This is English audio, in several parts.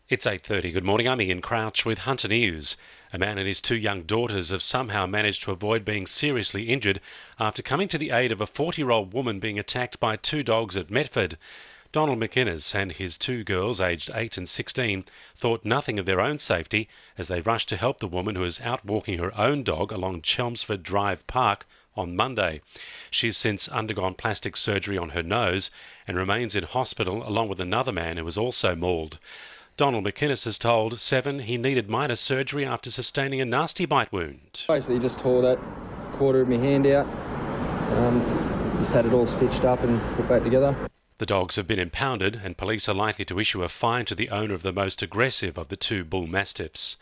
It's 8:30. Good morning. I'm Ian Crouch with Hunter News. A man and his two young daughters have somehow managed to avoid being seriously injured after coming to the aid of a 40-year-old woman being attacked by two dogs at Medford. Donald McInnes and his two girls, aged 8 and 16, thought nothing of their own safety as they rushed to help the woman who was out walking her own dog along Chelmsford Drive Park on Monday. She's since undergone plastic surgery on her nose and remains in hospital along with another man who was also mauled. Donald McInnes has told Seven he needed minor surgery after sustaining a nasty bite wound. Basically just tore that quarter of my hand out, just had it all stitched up and put back together. The dogs have been impounded and police are likely to issue a fine to the owner of the most aggressive of the two bull mastiffs.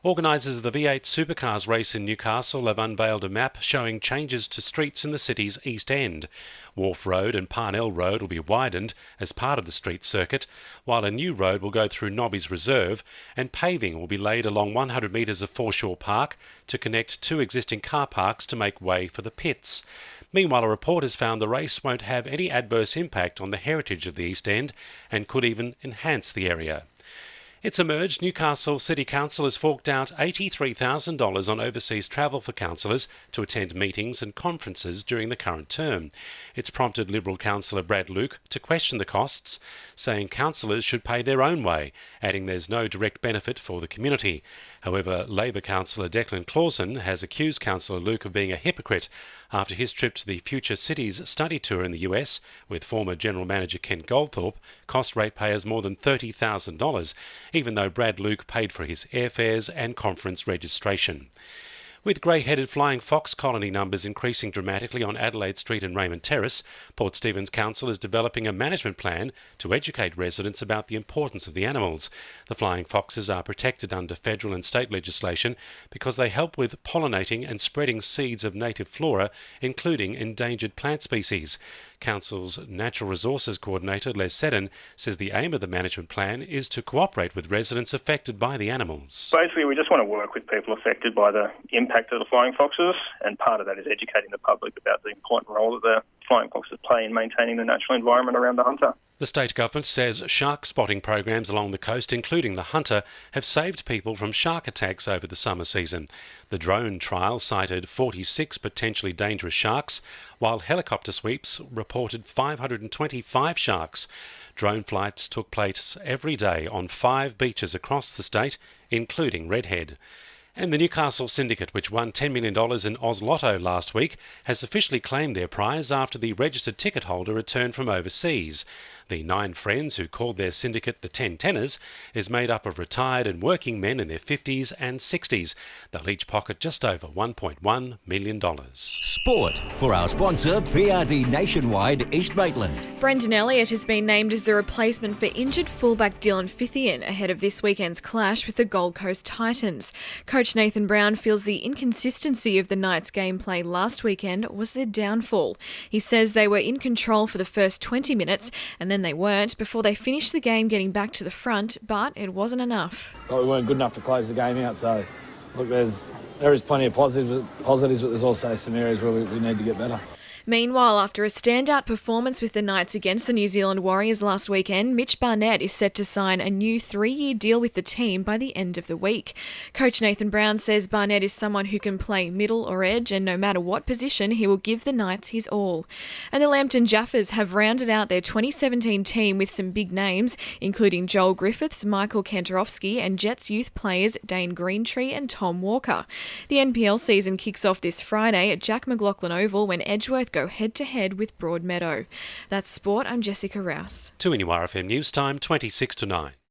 Organisers of the V8 Supercars race in Newcastle have unveiled a map showing changes to streets in the city's East End. Wharf Road and Parnell Road will be widened as part of the street circuit, while a new road will go through Nobby's Reserve and paving will be laid along 100 metres of Foreshore Park to connect two existing car parks to make way for the pits. Meanwhile, a report has found the race won't have any adverse impact on the heritage of the East End and could even enhance the area. It's emerged Newcastle City Council has forked out $83,000 on overseas travel for councillors to attend meetings and conferences during the current term. It's prompted Liberal councillor Brad Luke to question the costs, saying councillors should pay their own way, adding there's no direct benefit for the community. However, Labor councillor Declan Clausen has accused councillor Luke of being a hypocrite after his trip to the Future Cities study tour in the US with former General Manager Kent Goldthorpe cost ratepayers more than $30,000, even though Brad Luke paid for his airfares and conference registration. With grey-headed flying fox colony numbers increasing dramatically on Adelaide Street and Raymond Terrace, Port Stephens Council is developing a management plan to educate residents about the importance of the animals. The flying foxes are protected under federal and state legislation because they help with pollinating and spreading seeds of native flora, including endangered plant species. Council's Natural Resources Coordinator Les Seddon says the aim of the management plan is to cooperate with residents affected by the animals. Basically, we just want to work with people affected by the impact of the flying foxes, and part of that is educating the public about the important role that the flying foxes play in maintaining the natural environment around the hunter. The state government says shark spotting programs along the coast, including the Hunter, have saved people from shark attacks over the summer season. The drone trial cited 46 potentially dangerous sharks, while helicopter sweeps reported 525 sharks. Drone flights took place every day on 5 beaches across the state, including Redhead. And the Newcastle Syndicate, which won $10 million in Oz Lotto last week, has officially claimed their prize after the registered ticket holder returned from overseas. The 9 friends who called their syndicate the 10 Tenors is made up of retired and working men in their 50s and 60s. They'll each pocket just over $1.1 million. Sport for our sponsor, PRD Nationwide East Maitland. Brendan Elliott has been named as the replacement for injured fullback Dylan Fithian ahead of this weekend's clash with the Gold Coast Titans. Coach Nathan Brown feels the inconsistency of the Knights' gameplay last weekend was their downfall. He says they were in control for the first 20 minutes and then they weren't before they finished the game getting back to the front, but it wasn't enough. Well, we weren't good enough to close the game out, so look, there is plenty of positives, but there's also some areas where we need to get better. Meanwhile, after a standout performance with the Knights against the New Zealand Warriors last weekend, Mitch Barnett is set to sign a new 3-year deal with the team by the end of the week. Coach Nathan Brown says Barnett is someone who can play middle or edge, and no matter what position, he will give the Knights his all. And the Lambton Jaffers have rounded out their 2017 team with some big names, including Joel Griffiths, Michael Kantorowski, and Jets youth players Dane Greentree and Tom Walker. The NPL season kicks off this Friday at Jack McLaughlin Oval when Edgeworth go head-to-head with Broadmeadow. That's sport. I'm Jessica Rouse. 2NURFM News Time, 26 to 9.